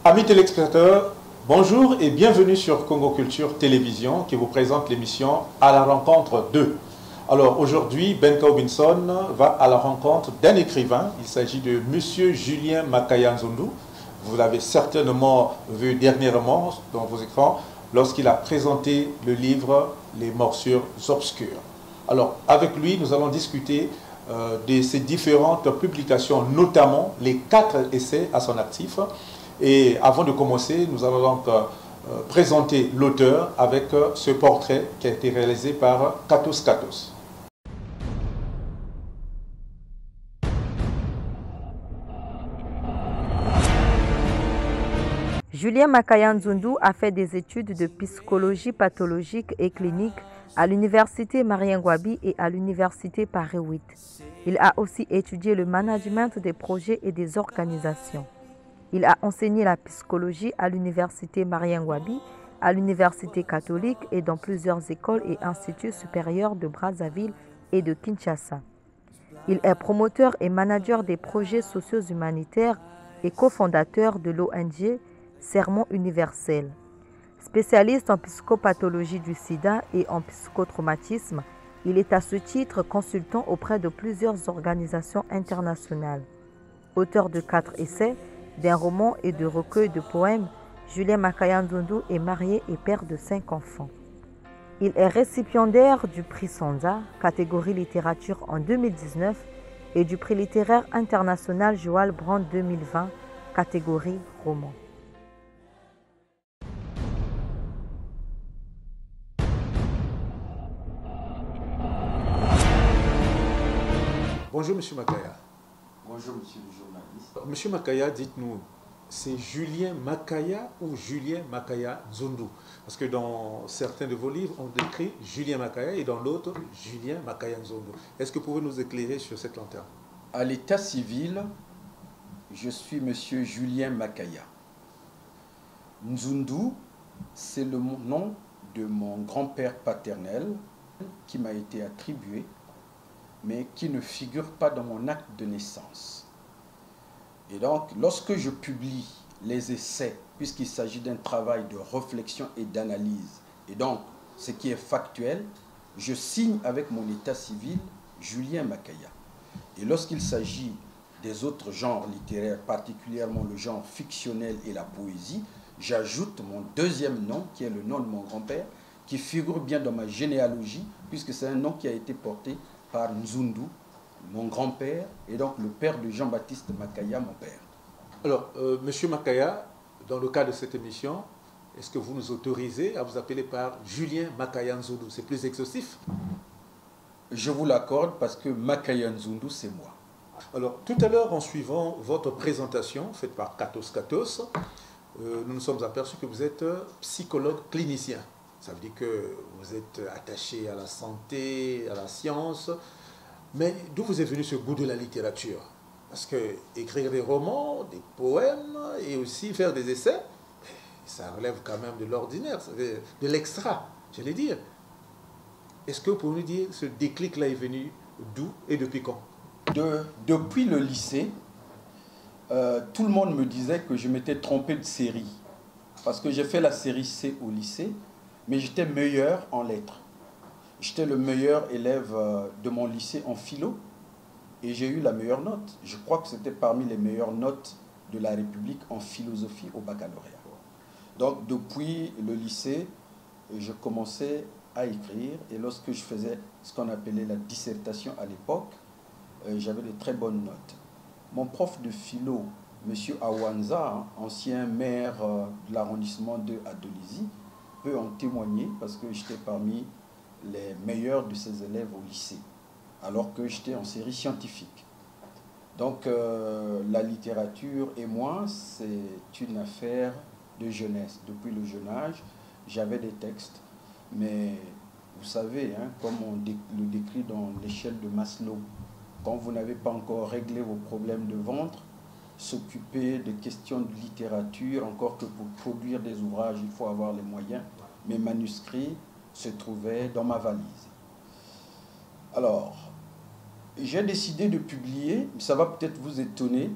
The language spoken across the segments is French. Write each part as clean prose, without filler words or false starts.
Amis téléspectateurs, bonjour et bienvenue sur Congo Culture Télévision qui vous présente l'émission À la rencontre d'eux. Alors aujourd'hui, Ben Robinson va à la rencontre d'un écrivain. Il s'agit de Monsieur Julien Makaya Nzundu. Vous l'avez certainement vu dernièrement dans vos écrans lorsqu'il a présenté le livre Les morsures obscures. Alors avec lui, nous allons discuter de ses différentes publications, notamment les 4 essais à son actif. Et avant de commencer, nous allons donc présenter l'auteur avec ce portrait qui a été réalisé par Katos Katos. Julien Makaya Nzundu a fait des études de psychologie pathologique et clinique à l'université Marien Ngouabi et à l'université Paris 8. Il a aussi étudié le management des projets et des organisations. Il a enseigné la psychologie à l'université Marien Ngouabi, à l'université catholique et dans plusieurs écoles et instituts supérieurs de Brazzaville et de Kinshasa. Il est promoteur et manager des projets sociaux humanitaires et cofondateur de l'ONG Sermon Universel. Spécialiste en psychopathologie du sida et en psychotraumatisme, il est à ce titre consultant auprès de plusieurs organisations internationales. Auteur de 4 essais, d'un roman et de recueils de poèmes, Julien Makaya Nzundu est marié et père de 5 enfants. Il est récipiendaire du prix Sanza, catégorie littérature en 2019, et du prix littéraire international Joël Brand 2020, catégorie roman. Bonjour Monsieur Makaya. Bonjour Monsieur le journaliste. Monsieur Makaya, dites-nous, c'est Julien Makaya ou Julien Makaya Nzundu? Parce que dans certains de vos livres, on décrit Julien Makaya et dans l'autre, Julien Makaya Nzundu. Est-ce que vous pouvez nous éclairer sur cette lanterne? À l'état civil, je suis Monsieur Julien Makaya. Nzundu, c'est le nom de mon grand-père paternel qui m'a été attribué, mais qui ne figure pas dans mon acte de naissance. Et donc, lorsque je publie les essais, puisqu'il s'agit d'un travail de réflexion et d'analyse, et donc ce qui est factuel, je signe avec mon état civil Julien Makaya. Et lorsqu'il s'agit des autres genres littéraires, particulièrement le genre fictionnel et la poésie, j'ajoute mon deuxième nom, qui est le nom de mon grand-père, qui figure bien dans ma généalogie, puisque c'est un nom qui a été porté par Nzundu, mon grand-père, et donc le père de Jean-Baptiste Makaya, mon père. Alors, Monsieur Makaya, dans le cadre de cette émission, est-ce que vous nous autorisez à vous appeler par Julien Makaya Nzundu? C'est plus exhaustif. Je vous l'accorde parce que Makaya Nzundu, c'est moi. Alors, tout à l'heure, en suivant votre présentation faite par Katos Katos, nous nous sommes aperçus que vous êtes psychologue clinicien. Ça veut dire que vous êtes attaché à la santé, à la science. Mais d'où vous est venu ce goût de la littérature? Parce que écrire des romans, des poèmes et aussi faire des essais, ça relève quand même de l'ordinaire, de l'extra, j'allais dire. Est-ce que vous pouvez nous dire ce déclic-là est venu d'où et depuis quand? Depuis le lycée, tout le monde me disait que je m'étais trompé de série. Parce que j'ai fait la série C au lycée, mais j'étais meilleur en lettres. J'étais le meilleur élève de mon lycée en philo et j'ai eu la meilleure note. Je crois que c'était parmi les meilleures notes de la République en philosophie au baccalauréat. Donc depuis le lycée, je commençais à écrire et lorsque je faisais ce qu'on appelait la dissertation à l'époque, j'avais de très bonnes notes. Mon prof de philo, M. Awanza, ancien maire de l'arrondissement de Adolizi, peut en témoigner parce que j'étais parmi les meilleurs de ses élèves au lycée, alors que j'étais en série scientifique. Donc la littérature et moi, c'est une affaire de jeunesse. Depuis le jeune âge, j'avais des textes, mais vous savez, hein, comme on le décrit dans l'échelle de Maslow, quand vous n'avez pas encore réglé vos problèmes de ventre, s'occuper de questions de littérature, encore que pour produire des ouvrages, il faut avoir les moyens. Mes manuscrits se trouvaient dans ma valise. Alors, j'ai décidé de publier, ça va peut-être vous étonner,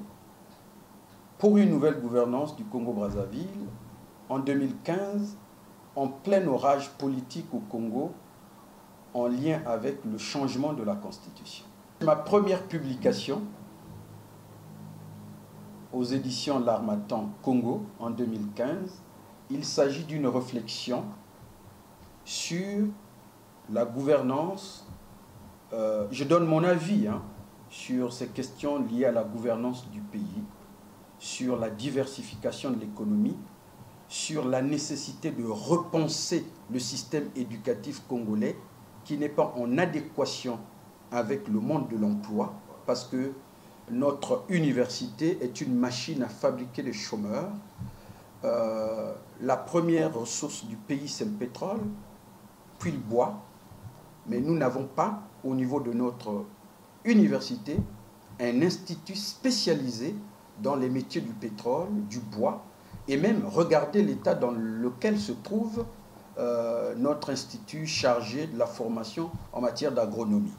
pour une nouvelle gouvernance du Congo-Brazzaville en 2015, en plein orage politique au Congo, en lien avec le changement de la Constitution. Ma première publication aux éditions L'Harmattan Congo en 2015, il s'agit d'une réflexion sur la gouvernance. Je donne mon avis sur ces questions liées à la gouvernance du pays, sur la diversification de l'économie, sur la nécessité de repenser le système éducatif congolais qui n'est pas en adéquation avec le monde de l'emploi, parce que notre université est une machine à fabriquer des chômeurs. La première ressource du pays, c'est le pétrole, puis le bois, mais nous n'avons pas, au niveau de notre université, un institut spécialisé dans les métiers du pétrole, du bois, et même regarder l'état dans lequel se trouve notre institut chargé de la formation en matière d'agronomie.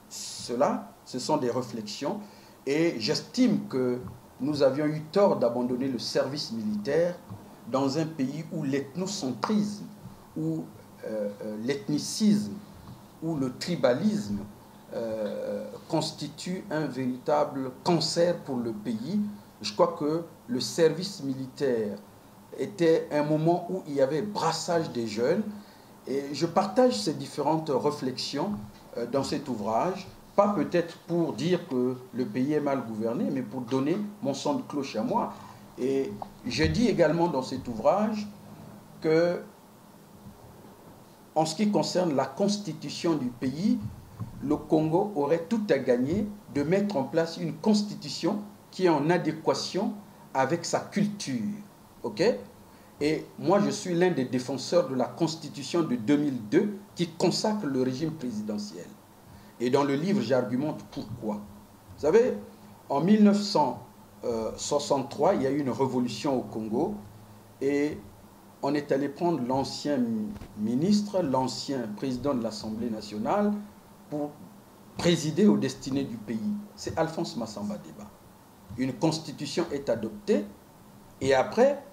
Cela, ce sont des réflexions, et j'estime que nous avions eu tort d'abandonner le service militaire dans un pays où l'ethnocentrisme, où l'ethnicisme, où le tribalisme constitue un véritable cancer pour le pays. Je crois que le service militaire était un moment où il y avait brassage des jeunes, et je partage ces différentes réflexions dans cet ouvrage, pas peut-être pour dire que le pays est mal gouverné, mais pour donner mon son de cloche à moi. Et je dis également dans cet ouvrage que, en ce qui concerne la constitution du pays, le Congo aurait tout à gagner de mettre en place une constitution qui est en adéquation avec sa culture. Ok? Et moi, je suis l'un des défenseurs de la constitution de 2002 qui consacre le régime présidentiel. Et dans le livre, j'argumente pourquoi. Vous savez, en 1963, il y a eu une révolution au Congo et on est allé prendre l'ancien ministre, l'ancien président de l'Assemblée nationale pour présider aux destinées du pays. C'est Alphonse Massamba Deba. Une constitution est adoptée et après,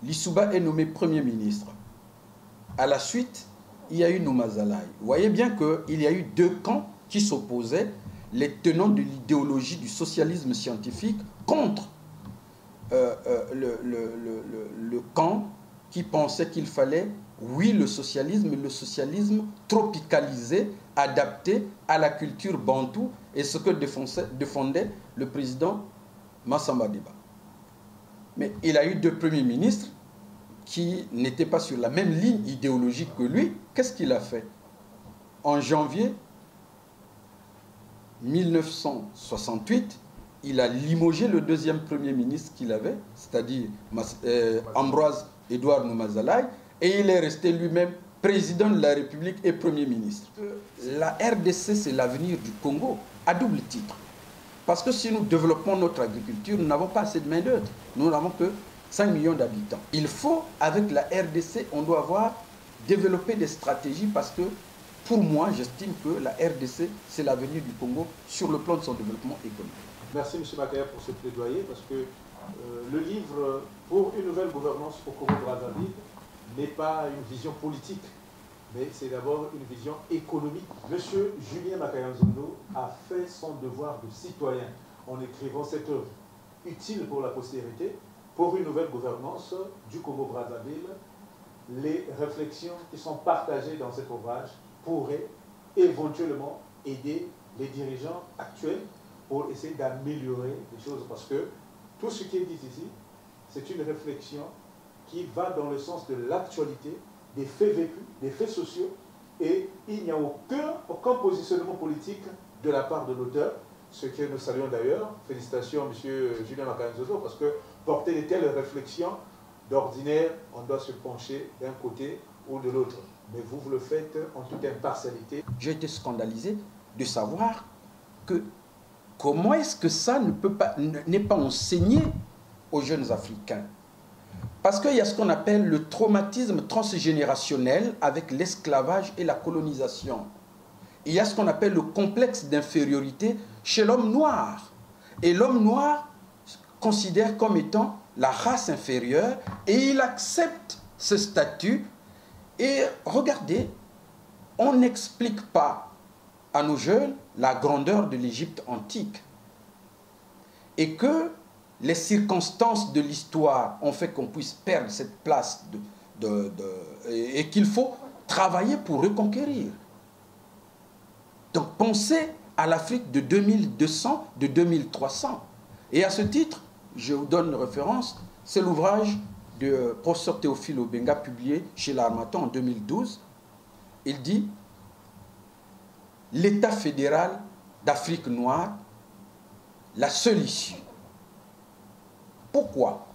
Lissouba est nommé Premier ministre. À la suite, il y a eu Noumazalaï. Vous voyez bien qu'il y a eu deux camps qui s'opposaient, les tenants de l'idéologie du socialisme scientifique contre le camp qui pensait qu'il fallait, oui, le socialisme tropicalisé, adapté à la culture bantoue, et ce que défendait le président Massamba Deba. Mais il a eu deux premiers ministres qui n'étaient pas sur la même ligne idéologique que lui. Qu'est-ce qu'il a fait? En janvier 1968, il a limogé le deuxième premier ministre qu'il avait, c'est-à-dire Ambroise Edouard Noumazalaï, et il est resté lui-même président de la République et premier ministre. La RDC, c'est l'avenir du Congo, à double titre. Parce que si nous développons notre agriculture, nous n'avons pas assez de main-d'œuvre. Nous n'avons que 5 millions d'habitants. Il faut, avec la RDC, on doit avoir développé des stratégies parce que, pour moi, j'estime que la RDC, c'est l'avenir du Congo sur le plan de son développement économique. Merci M. Makaya pour ce plaidoyer, parce que le livre pour une nouvelle gouvernance au Congo-Brazzaville n'est pas une vision politique, mais c'est d'abord une vision économique. Monsieur Julien Makaya-Nzondo a fait son devoir de citoyen en écrivant cette œuvre utile pour la postérité, pour une nouvelle gouvernance du Congo-Brazzaville. Les réflexions qui sont partagées dans cet ouvrage pourraient éventuellement aider les dirigeants actuels pour essayer d'améliorer les choses, parce que tout ce qui est dit ici, c'est une réflexion qui va dans le sens de l'actualité, des faits vécus, des faits sociaux, et il n'y a aucun positionnement politique de la part de l'auteur, ce que nous saluons d'ailleurs. Félicitations M. Julien Makaya-Nzondo, parce que porter de telles réflexions, d'ordinaire, on doit se pencher d'un côté ou de l'autre. Mais vous le faites en toute impartialité. J'ai été scandalisé de savoir que comment est-ce que ça n'est pas enseigné aux jeunes Africains. Parce qu'il y a ce qu'on appelle le traumatisme transgénérationnel avec l'esclavage et la colonisation. Il y a ce qu'on appelle le complexe d'infériorité chez l'homme noir. Et l'homme noir, considère comme étant la race inférieure et il accepte ce statut. Et regardez, on n'explique pas à nos jeunes la grandeur de l'Égypte antique et que les circonstances de l'histoire ont fait qu'on puisse perdre cette place et qu'il faut travailler pour reconquérir. Donc pensez à l'Afrique de 2200, de 2300. Et à ce titre, je vous donne une référence, c'est l'ouvrage de professeur Théophile Obenga publié chez l'Harmattan en 2012. Il dit « L'État fédéral d'Afrique noire, la seule issue ». Pourquoi?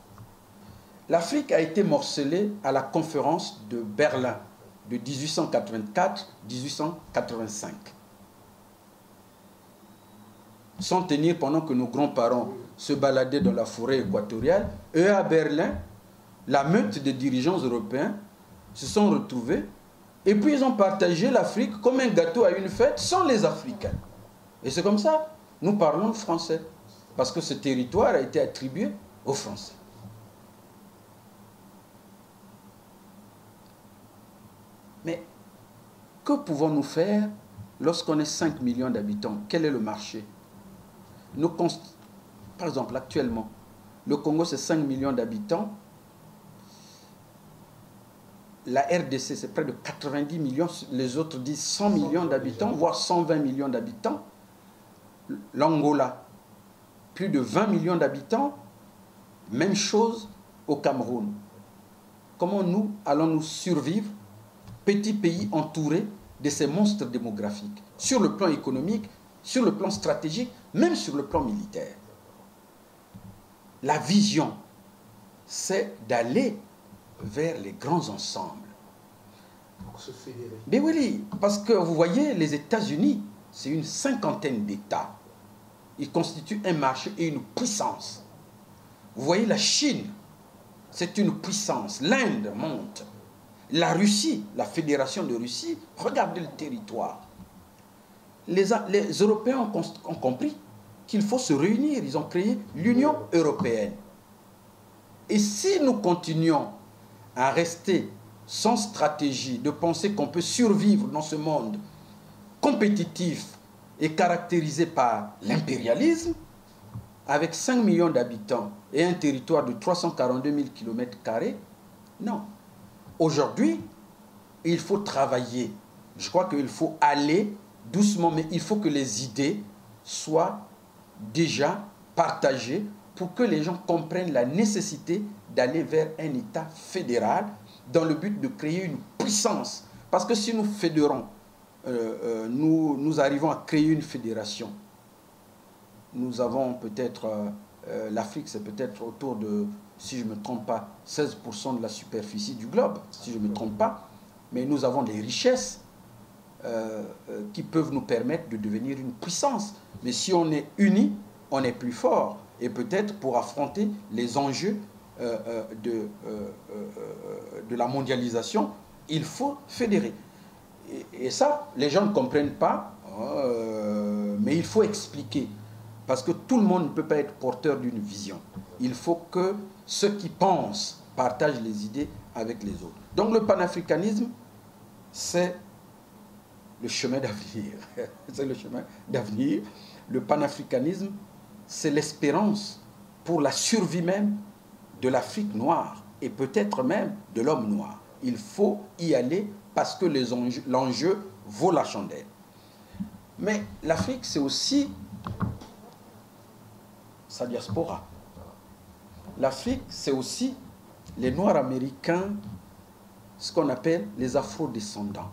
L'Afrique a été morcelée à la conférence de Berlin de 1884-1885. Sans tenir pendant que nos grands-parents se baladaient dans la forêt équatoriale, eux à Berlin, la meute de dirigeants européens se sont retrouvés et puis ils ont partagé l'Afrique comme un gâteau à une fête sans les Africains. Et c'est comme ça, nous parlons français, parce que ce territoire a été attribué aux Français. Mais que pouvons-nous faire lorsqu'on est 5 millions d'habitants? Quel est le marché? Par exemple, actuellement, le Congo, c'est 5 millions d'habitants. La RDC, c'est près de 90 millions. Les autres disent 100 millions d'habitants, voire 120 millions d'habitants. L'Angola, plus de 20 millions d'habitants. Même chose au Cameroun. Comment nous allons-nous survivre, petit pays entouré de ces monstres démographiques, sur le plan économique, sur le plan stratégique, même sur le plan militaire? La vision, c'est d'aller vers les grands ensembles. Pour se fédérer. Mais oui, parce que vous voyez, les États-Unis, c'est une cinquantaine d'États. Ils constituent un marché et une puissance. Vous voyez, la Chine, c'est une puissance. L'Inde monte. La Russie, la Fédération de Russie, regardez le territoire. Les Européens ont compris qu'il faut se réunir. Ils ont créé l'Union européenne. Et si nous continuons à rester sans stratégie, de penser qu'on peut survivre dans ce monde compétitif et caractérisé par l'impérialisme, avec 5 millions d'habitants et un territoire de 342 000 km², non. Aujourd'hui, il faut travailler. Je crois qu'il faut aller doucement, mais il faut que les idées soient déjà partagées pour que les gens comprennent la nécessité d'aller vers un État fédéral dans le but de créer une puissance. Parce que si nous fédérons, nous arrivons à créer une fédération, nous avons peut-être, l'Afrique c'est peut-être autour de, si je ne me trompe pas, 16% de la superficie du globe, si je ne me trompe pas, mais nous avons des richesses qui peuvent nous permettre de devenir une puissance. Mais si on est unis, on est plus fort. Et peut-être pour affronter les enjeux de la mondialisation, il faut fédérer. Et ça, les gens ne comprennent pas, mais il faut expliquer. Parce que tout le monde ne peut pas être porteur d'une vision. Il faut que ceux qui pensent partagent les idées avec les autres. Donc le panafricanisme, c'est le chemin d'avenir. C'est le chemin d'avenir. Le panafricanisme, c'est l'espérance pour la survie même de l'Afrique noire et peut-être même de l'homme noir. Il faut y aller parce que l'enjeu vaut la chandelle. Mais l'Afrique, c'est aussi sa diaspora. L'Afrique, c'est aussi les Noirs américains, ce qu'on appelle les afro-descendants.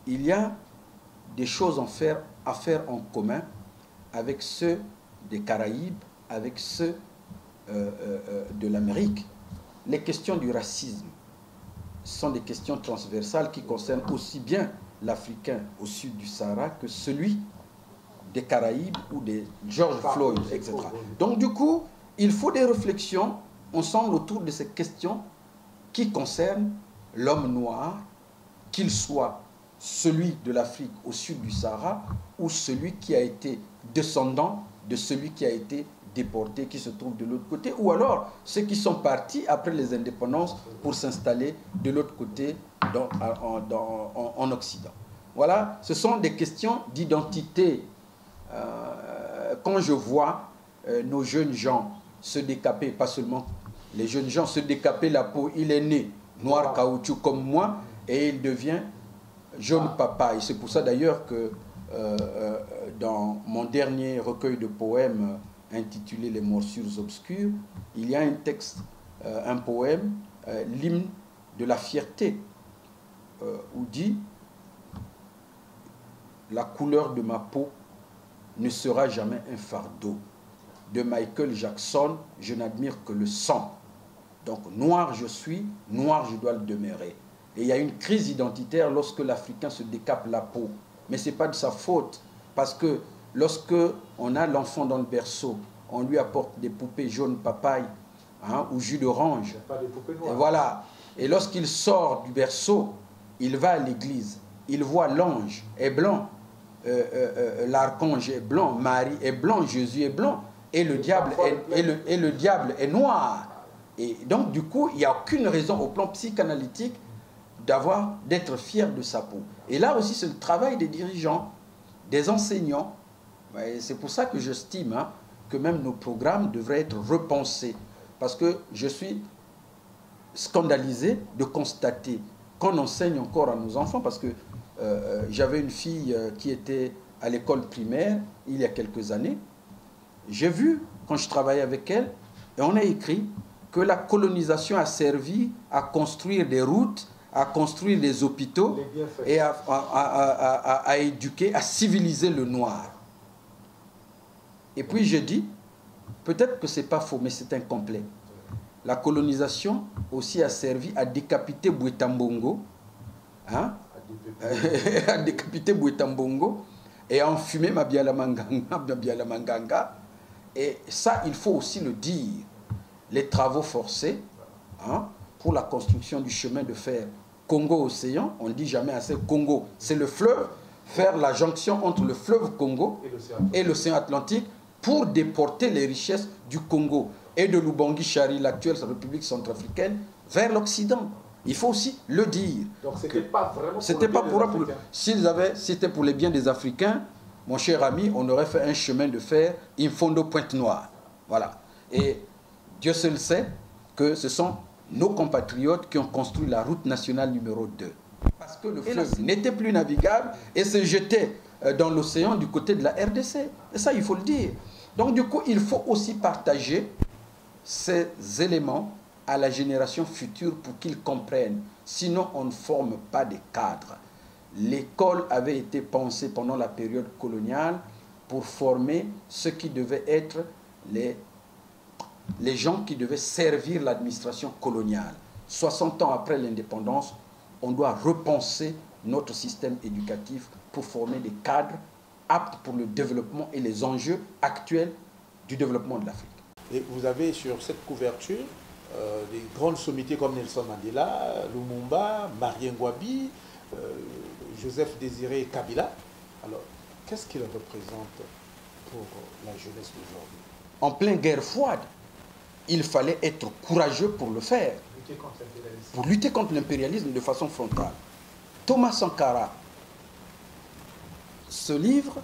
Il y a des choses à faire en commun avec ceux des Caraïbes, avec ceux de l'Amérique. Les questions du racisme sont des questions transversales qui concernent aussi bien l'Africain au sud du Sahara que celui des Caraïbes ou des George Floyd, etc. Donc du coup, il faut des réflexions ensemble autour de ces questions qui concernent l'homme noir, qu'il soit celui de l'Afrique au sud du Sahara ou celui qui a été descendant de celui qui a été déportés qui se trouvent de l'autre côté, ou alors ceux qui sont partis après les indépendances pour s'installer de l'autre côté en Occident. Voilà, ce sont des questions d'identité. Quand je vois nos jeunes gens se décaper, pas seulement les jeunes gens se décaper la peau, il est né noir caoutchouc comme moi et il devient jaune papaye. C'est pour ça d'ailleurs que dans mon dernier recueil de poèmes intitulé Les morsures obscures, il y a un texte, un poème, l'hymne de la fierté, où dit « La couleur de ma peau ne sera jamais un fardeau. De Michael Jackson, je n'admire que le sang. Donc noir je suis, noir je dois le demeurer. » Et il y a une crise identitaire lorsque l'Africain se décape la peau. Mais ce n'est pas de sa faute, parce que lorsque on a l'enfant dans le berceau, on lui apporte des poupées jaunes papaye, hein, ou jus d'orange. Pas des poupées noires. Et voilà. Et lorsqu'il sort du berceau, il va à l'église. Il voit l'ange est blanc, l'archange est blanc, Marie est blanc, Jésus est blanc, et le diable est noir. Et donc, du coup, il n'y a aucune raison au plan psychanalytique d'être fier de sa peau. Et là aussi, c'est le travail des dirigeants, des enseignants. C'est pour ça que j'estime que même nos programmes devraient être repensés. Parce que je suis scandalisé de constater qu'on enseigne encore à nos enfants, parce que j'avais une fille qui était à l'école primaire il y a quelques années. J'ai vu, quand je travaillais avec elle, et on a écrit que la colonisation a servi à construire des routes, à construire des hôpitaux et à éduquer, à civiliser le noir. Et puis j'ai dit, peut-être que ce n'est pas faux, mais c'est incomplet. La colonisation aussi a servi à décapiter Bouetambongo, hein, à décapiter Bouetambongo et à enfumer Mabiala Manganga. Et ça, il faut aussi le dire. Les travaux forcés, hein, pour la construction du chemin de fer Congo-Océan, on ne dit jamais assez Congo, c'est le fleuve, faire la jonction entre le fleuve Congo et l'océan Atlantique pour déporter les richesses du Congo et de l'Ubangi-Chari, l'actuelle République centrafricaine, vers l'Occident. Il faut aussi le dire. Donc c'était pas vraiment pour c'était pas pour si c'était pour les biens des Africains, mon cher ami, on aurait fait un chemin de fer Infondo Pointe-Noire. Voilà. Et Dieu seul sait que ce sont nos compatriotes qui ont construit la route nationale numéro 2. Parce que le fleuve n'était plus navigable et se jetait dans l'océan du côté de la RDC. Et ça, il faut le dire. Donc du coup, il faut aussi partager ces éléments à la génération future pour qu'ils comprennent. Sinon, on ne forme pas des cadres. L'école avait été pensée pendant la période coloniale pour former ceux qui devaient être les gens qui devaient servir l'administration coloniale. 60 ans après l'indépendance, on doit repenser notre système éducatif pour former des cadres aptes pour le développement et les enjeux actuels du développement de l'Afrique. Et vous avez sur cette couverture des grandes sommités comme Nelson Mandela, Lumumba, Marien Ngouabi, Joseph Désiré Kabila. Alors, qu'est-ce qu'il représente pour la jeunesse d'aujourd'hui? En pleine guerre froide, il fallait être courageux pour le faire, pour lutter contre l'impérialisme de façon frontale. Thomas Sankara, ce livre,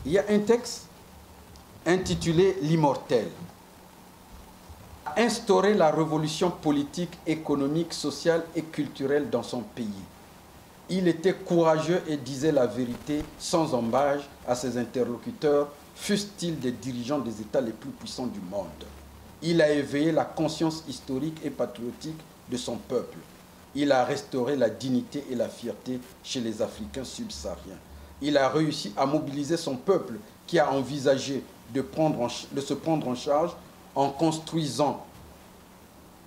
il y a un texte intitulé « L'immortel ». Instaurer la révolution politique, économique, sociale et culturelle dans son pays. Il était courageux et disait la vérité sans embâche à ses interlocuteurs, fussent-ils des dirigeants des États les plus puissants du monde. Il a éveillé la conscience historique et patriotique de son peuple. Il a restauré la dignité et la fierté chez les Africains subsahariens. Il a réussi à mobiliser son peuple qui a envisagé de se prendre en charge en construisant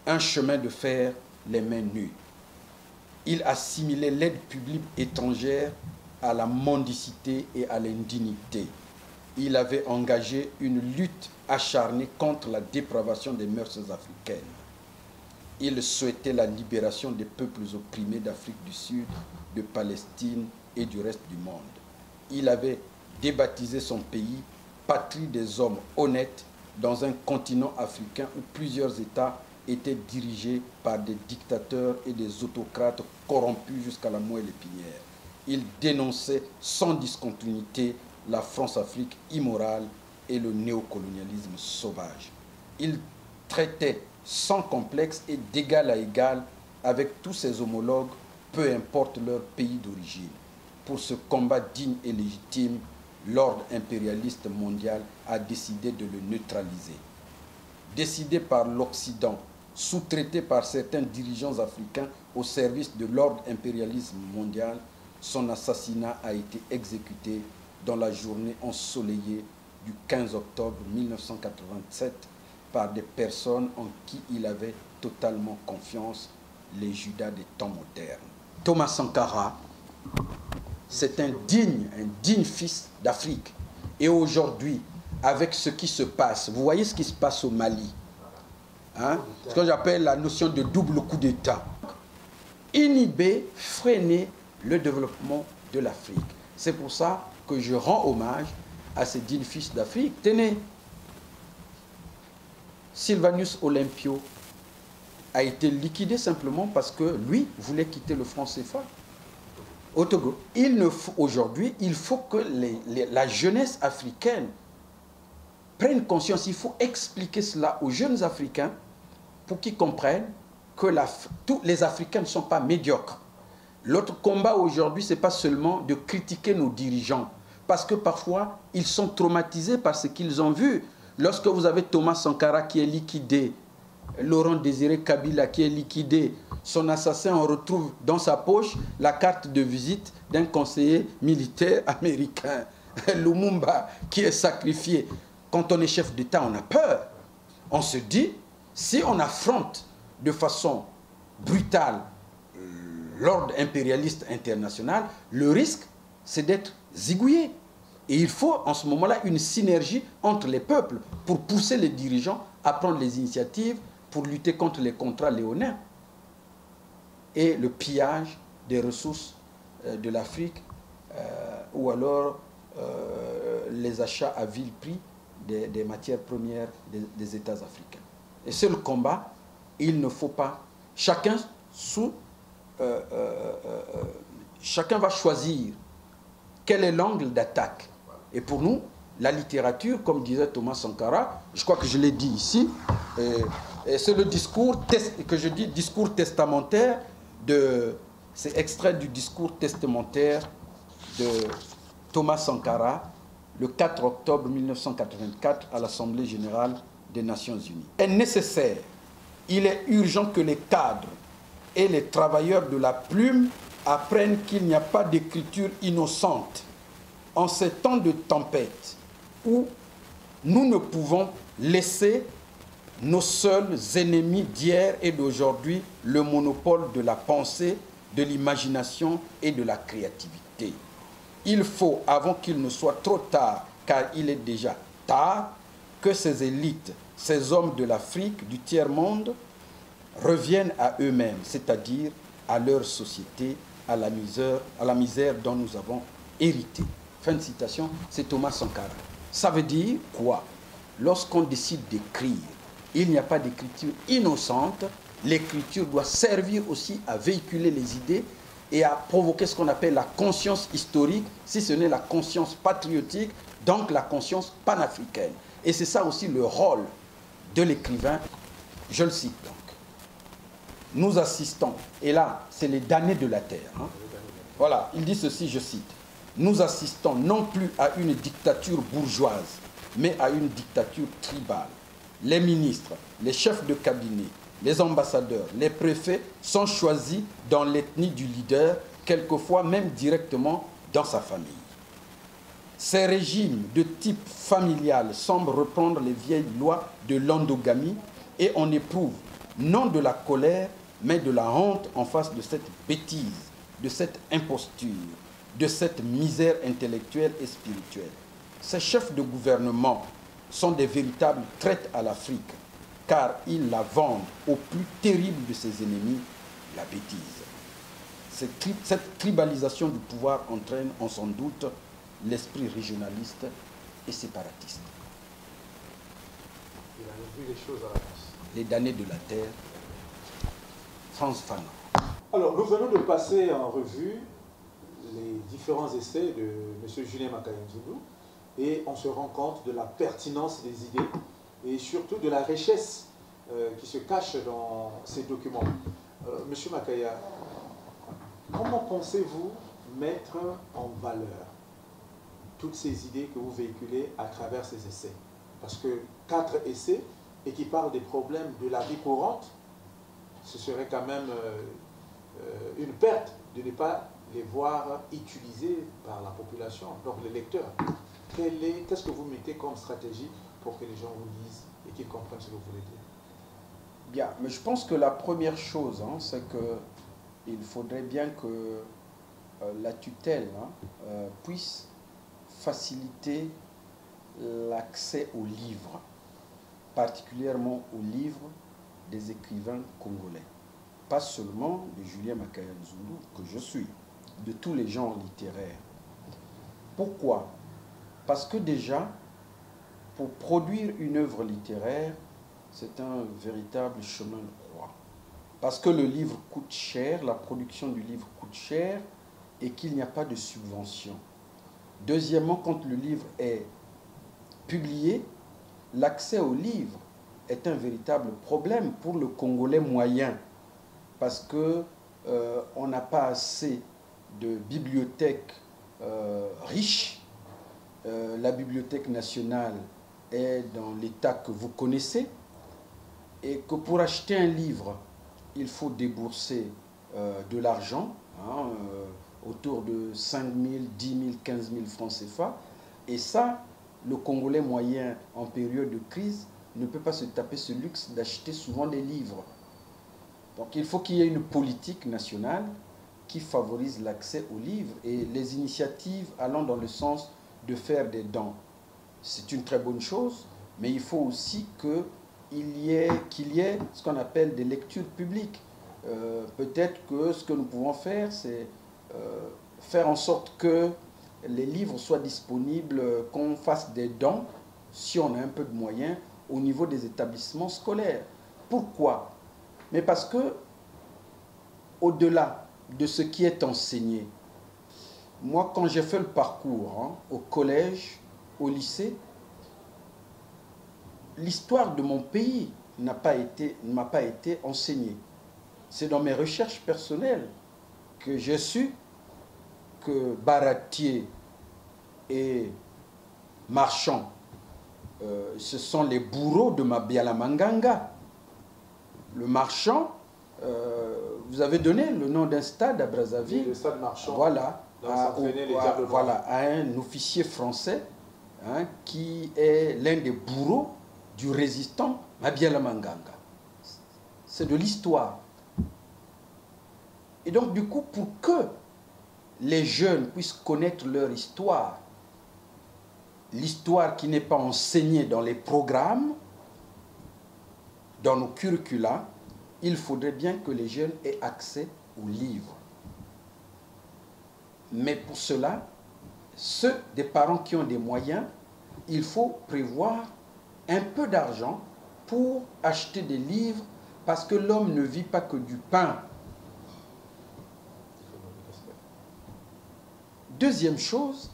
un chemin de fer les mains nues. Il assimilait l'aide publique étrangère à la mendicité et à l'indignité. Il avait engagé une lutte acharnée contre la dépravation des mœurs africaines. Il souhaitait la libération des peuples opprimés d'Afrique du Sud, de Palestine et du reste du monde. Il avait débaptisé son pays patrie des hommes honnêtes dans un continent africain où plusieurs États étaient dirigés par des dictateurs et des autocrates corrompus jusqu'à la moelle épinière. Il dénonçait sans discontinuité la France-Afrique immorale et le néocolonialisme sauvage. Il traitait sans complexe et d'égal à égal avec tous ses homologues, peu importe leur pays d'origine. Pour ce combat digne et légitime, l'ordre impérialiste mondial a décidé de le neutraliser. Décidé par l'Occident, sous-traité par certains dirigeants africains au service de l'ordre impérialisme mondial, son assassinat a été exécuté dans la journée ensoleillée du 15 octobre 1987 par des personnes en qui il avait totalement confiance, les Judas des temps modernes. Thomas Sankara, c'est un digne fils d'Afrique. Et aujourd'hui, avec ce qui se passe, vous voyez ce qui se passe au Mali, hein? Ce que j'appelle la notion de double coup d'État. Inhiber, freiner le développement de l'Afrique. C'est pour ça que je rends hommage à ces dignes fils d'Afrique. Tenez, Sylvanus Olympio a été liquidé simplement parce que lui voulait quitter le franc CFA au Togo. Aujourd'hui, il faut que la jeunesse africaine prenne conscience. Il faut expliquer cela aux jeunes Africains pour qu'ils comprennent que tous les Africains ne sont pas médiocres. L'autre combat aujourd'hui, ce n'est pas seulement de critiquer nos dirigeants, parce que parfois, ils sont traumatisés par ce qu'ils ont vu. Lorsque vous avez Thomas Sankara qui est liquidé, Laurent Désiré Kabila qui est liquidé, son assassin, on retrouve dans sa poche la carte de visite d'un conseiller militaire américain, Lumumba, qui est sacrifié. Quand on est chef d'État, on a peur. On se dit, si on affronte de façon brutale l'ordre impérialiste international, le risque, c'est d'être zigouillé. Et il faut en ce moment-là une synergie entre les peuples pour pousser les dirigeants à prendre les initiatives pour lutter contre les contrats léonins et le pillage des ressources de l'Afrique ou alors les achats à vil prix des matières premières des États africains. Et c'est le combat. Il ne faut pas... Chacun va choisir quel est l'angle d'attaque. Et pour nous, la littérature, comme disait Thomas Sankara, je crois que je l'ai dit ici, c'est le discours que je dis discours testamentaire c'est extrait du discours testamentaire de Thomas Sankara le 4 octobre 1984 à l'Assemblée générale des Nations unies. Est nécessaire, il est urgent que les cadres et les travailleurs de la plume apprennent qu'il n'y a pas d'écriture innocente en ces temps de tempête où nous ne pouvons laisser nos seuls ennemis d'hier et d'aujourd'hui le monopole de la pensée, de l'imagination et de la créativité. Il faut, avant qu'il ne soit trop tard, car il est déjà tard, que ces élites, ces hommes de l'Afrique, du tiers-monde, reviennent à eux-mêmes, c'est-à-dire à leur société, à la misère dont nous avons hérité. Fin de citation, c'est Thomas Sankara. Ça veut dire quoi? Lorsqu'on décide d'écrire, il n'y a pas d'écriture innocente. L'écriture doit servir aussi à véhiculer les idées et à provoquer ce qu'on appelle la conscience historique, si ce n'est la conscience patriotique, donc la conscience panafricaine. Et c'est ça aussi le rôle de l'écrivain. Je le cite donc. Nous assistons, et là, c'est les damnés de la terre. Hein. Voilà, il dit ceci, je cite. Nous assistons non plus à une dictature bourgeoise, mais à une dictature tribale. Les ministres, les chefs de cabinet, les ambassadeurs, les préfets sont choisis dans l'ethnie du leader, quelquefois même directement dans sa famille. Ces régimes de type familial semblent reprendre les vieilles lois de l'endogamie et on éprouve non de la colère, mais de la honte en face de cette bêtise, de cette imposture, de cette misère intellectuelle et spirituelle. Ces chefs de gouvernement sont des véritables traites à l'Afrique, car ils la vendent au plus terrible de ses ennemis, la bêtise. Cette tribalisation du pouvoir entraîne en son doute l'esprit régionaliste et séparatiste. Il a vu les choses à l'avance. Les damnés de la terre, Frantz Fanon. Alors, nous venons de passer en revue les différents essais de M. Julien Makaya-Nzundu et on se rend compte de la pertinence des idées et surtout de la richesse qui se cache dans ces documents. M. Makaya, comment pensez-vous mettre en valeur toutes ces idées que vous véhiculez à travers ces essais? Parce que 4 essais et qui parlent des problèmes de la vie courante, ce serait quand même une perte de ne pas les voir utilisés par la population, donc les lecteurs. Qu'est-ce que vous mettez comme stratégie pour que les gens vous lisent et qu'ils comprennent ce que vous voulez dire? Bien, mais je pense que la première chose, c'est qu'il faudrait bien que la tutelle puisse faciliter l'accès aux livres, particulièrement aux livres des écrivains congolais. Pas seulement de Julien Makaya-Nzundu, que je suis, de tous les genres littéraires. Pourquoi? Parce que déjà, pour produire une œuvre littéraire, c'est un véritable chemin de croix. Parce que le livre coûte cher, la production du livre coûte cher, et qu'il n'y a pas de subvention. Deuxièmement, quand le livre est publié, l'accès au livre est un véritable problème pour le Congolais moyen, parce que on n'a pas assez de bibliothèques riches. La Bibliothèque nationale est dans l'état que vous connaissez, et que pour acheter un livre, il faut débourser de l'argent, autour de 5 000, 10 000, 15 000 francs CFA. Et ça, le Congolais moyen en période de crise ne peut pas se taper ce luxe d'acheter souvent des livres. Donc il faut qu'il y ait une politique nationale qui favorise l'accès aux livres et les initiatives allant dans le sens de faire des dons. C'est une très bonne chose, mais il faut aussi qu'il y ait ce qu'on appelle des lectures publiques. Peut-être que ce que nous pouvons faire, c'est faire en sorte que les livres soient disponibles, qu'on fasse des dons, si on a un peu de moyens, au niveau des établissements scolaires. Pourquoi? Mais parce que, au-delà de ce qui est enseigné, moi, quand j'ai fait le parcours au collège, au lycée, l'histoire de mon pays ne m'a pas été enseignée. C'est dans mes recherches personnelles que j'ai su que Baratier et Marchand, ce sont les bourreaux de Mabiala Manganga. Le Marchand, vous avez donné le nom d'un stade à Brazzaville. Oui, le stade Marchand. Voilà. À un officier français qui est l'un des bourreaux du résistant Mabiala Manganga. C'est de l'histoire. Et donc, du coup, pour que les jeunes puissent connaître leur histoire, l'histoire qui n'est pas enseignée dans les programmes, dans nos curricula, il faudrait bien que les jeunes aient accès aux livres. Mais pour cela, ceux des parents qui ont des moyens, il faut prévoir un peu d'argent pour acheter des livres, parce que l'homme ne vit pas que du pain. Deuxième chose,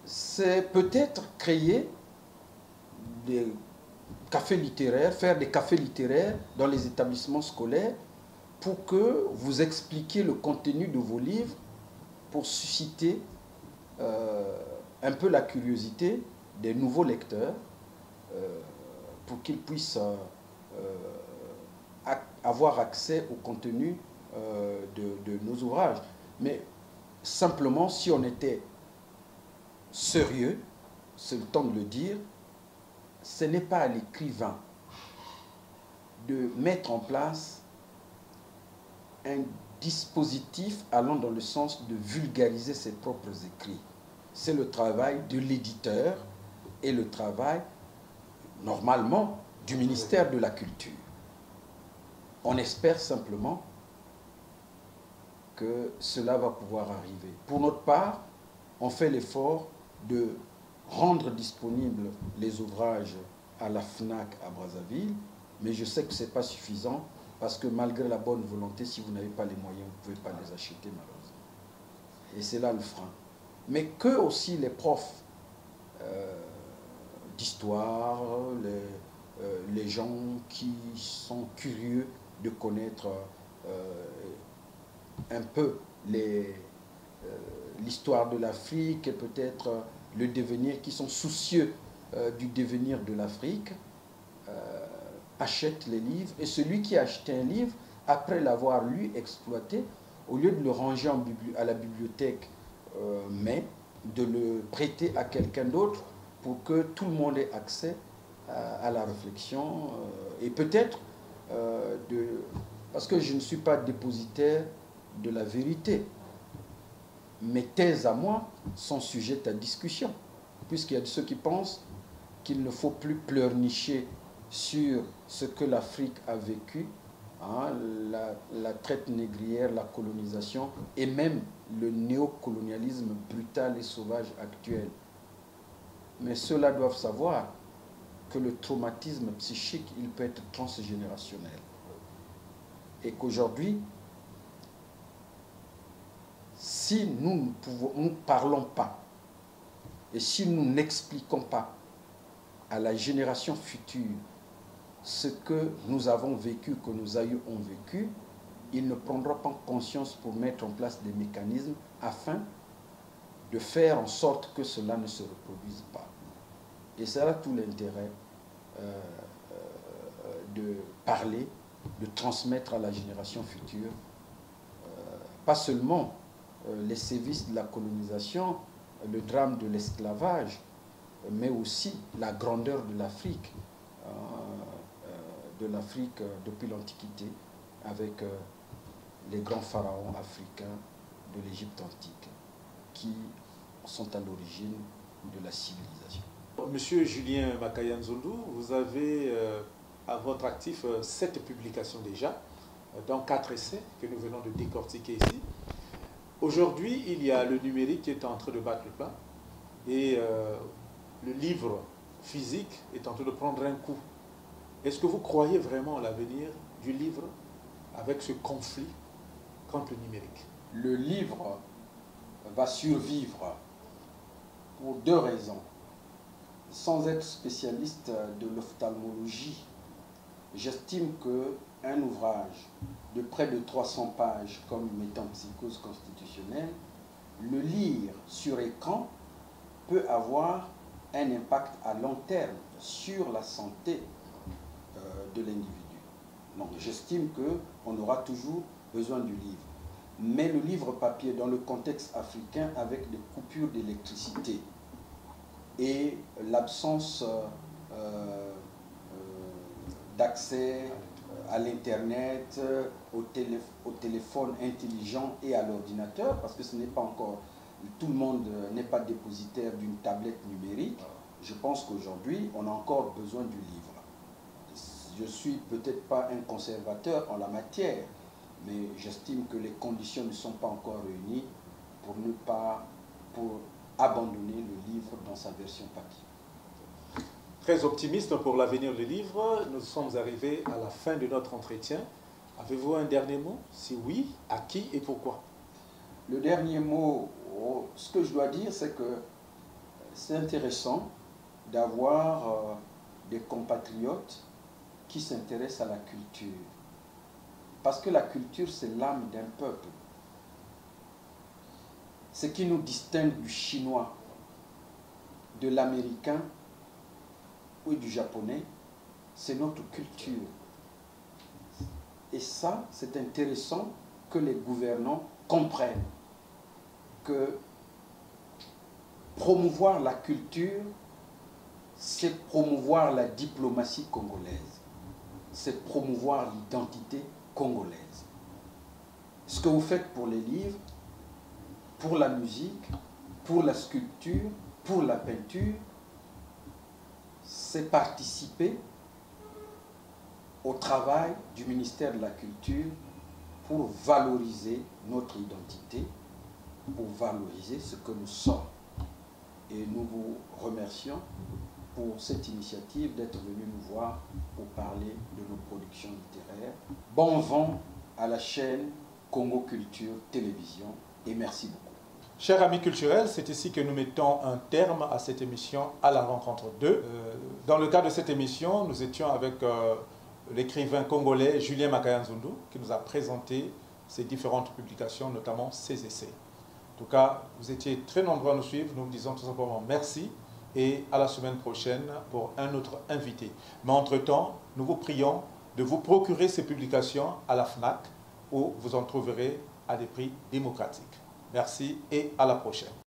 c'est peut-être créer des cafés littéraires, faire des cafés littéraires dans les établissements scolaires pour que vous expliquiez le contenu de vos livres, pour susciter un peu la curiosité des nouveaux lecteurs, pour qu'ils puissent avoir accès au contenu de nos ouvrages. Mais simplement, si on était sérieux, c'est le temps de le dire, ce n'est pas à l'écrivain de mettre en place un dispositif allant dans le sens de vulgariser ses propres écrits. C'est le travail de l'éditeur et le travail, normalement, du ministère de la Culture. On espère simplement que cela va pouvoir arriver. Pour notre part, on fait l'effort de rendre disponibles les ouvrages à la FNAC à Brazzaville, mais je sais que ce n'est pas suffisant parce que malgré la bonne volonté, si vous n'avez pas les moyens, vous ne pouvez pas les acheter malheureusement. Et c'est là le frein. Mais que aussi les profs d'histoire, les gens qui sont curieux de connaître un peu l'histoire de l'Afrique et peut-être le devenir, qui sont soucieux du devenir de l'Afrique, achètent les livres. Et celui qui a acheté un livre, après l'avoir lu, exploité, au lieu de le ranger à la bibliothèque, mais de le prêter à quelqu'un d'autre pour que tout le monde ait accès à la réflexion et peut-être parce que je ne suis pas dépositaire de la vérité. Mes thèses à moi sont sujettes à discussion, puisqu'il y a ceux qui pensent qu'il ne faut plus pleurnicher sur ce que l'Afrique a vécu, hein, la traite négrière, la colonisation et même le néocolonialisme brutal et sauvage actuel. Mais ceux-là doivent savoir que le traumatisme psychique, il peut être transgénérationnel. Et qu'aujourd'hui, si nous ne parlons pas et si nous n'expliquons pas à la génération future ce que nous avons vécu, que nos aïeux ont vécu, ils ne prendront pas conscience pour mettre en place des mécanismes afin de faire en sorte que cela ne se reproduise pas. Et c'est là tout l'intérêt de parler, de transmettre à la génération future, pas seulement les sévices de la colonisation, le drame de l'esclavage, mais aussi la grandeur de l'Afrique depuis l'Antiquité, avec les grands pharaons africains de l'Égypte antique, qui sont à l'origine de la civilisation. Monsieur Julien Makayanzundu, vous avez à votre actif 7 publications déjà, dont 4 essais que nous venons de décortiquer ici. Aujourd'hui, il y a le numérique qui est en train de battre le plein et le livre physique est en train de prendre un coup. Est-ce que vous croyez vraiment à l'avenir du livre avec ce conflit contre le numérique? Le livre va survivre pour 2 raisons. Sans être spécialiste de l'ophtalmologie, j'estime qu'un ouvrage de près de 300 pages comme Métempsycose constitutionnelle, le lire sur écran peut avoir un impact à long terme sur la santé de l'individu. Donc j'estime qu'on aura toujours besoin du livre. Mais le livre papier, dans le contexte africain, avec des coupures d'électricité et l'absence d'accès à l'Internet, au téléphone intelligent et à l'ordinateur, parce que ce n'est pas encore, tout le monde n'est pas dépositaire d'une tablette numérique, je pense qu'aujourd'hui, on a encore besoin du livre. Je ne suis peut-être pas un conservateur en la matière, mais j'estime que les conditions ne sont pas encore réunies pour abandonner le livre dans sa version papier. Très optimiste pour l'avenir du livre, nous sommes arrivés à la fin de notre entretien. Avez-vous un dernier mot? Si oui, à qui et pourquoi? Le dernier mot, ce que je dois dire, c'est que c'est intéressant d'avoir des compatriotes qui s'intéressent à la culture. Parce que la culture, c'est l'âme d'un peuple. Ce qui nous distingue du chinois, de l'américain ou du japonais, c'est notre culture. Et ça, c'est intéressant que les gouvernants comprennent que promouvoir la culture, c'est promouvoir la diplomatie congolaise, c'est promouvoir l'identité congolaise. Ce que vous faites pour les livres, pour la musique, pour la sculpture, pour la peinture, c'est participer au travail du ministère de la Culture pour valoriser notre identité, pour valoriser ce que nous sommes. et nous vous remercions pour cette initiative d'être venu nous voir pour parler de nos productions littéraires. Bon vent à la chaîne Congo Culture Télévision et merci beaucoup. Chers amis culturels, c'est ici que nous mettons un terme à cette émission à la rencontre 2. Dans le cadre de cette émission, nous étions avec l'écrivain congolais Julien Makayanzundu qui nous a présenté ses différentes publications, notamment ses essais. En tout cas, vous étiez très nombreux à nous suivre. Nous vous disons tout simplement merci et à la semaine prochaine pour un autre invité. Mais entre-temps, nous vous prions de vous procurer ces publications à la FNAC où vous en trouverez à des prix démocratiques. Merci et à la prochaine.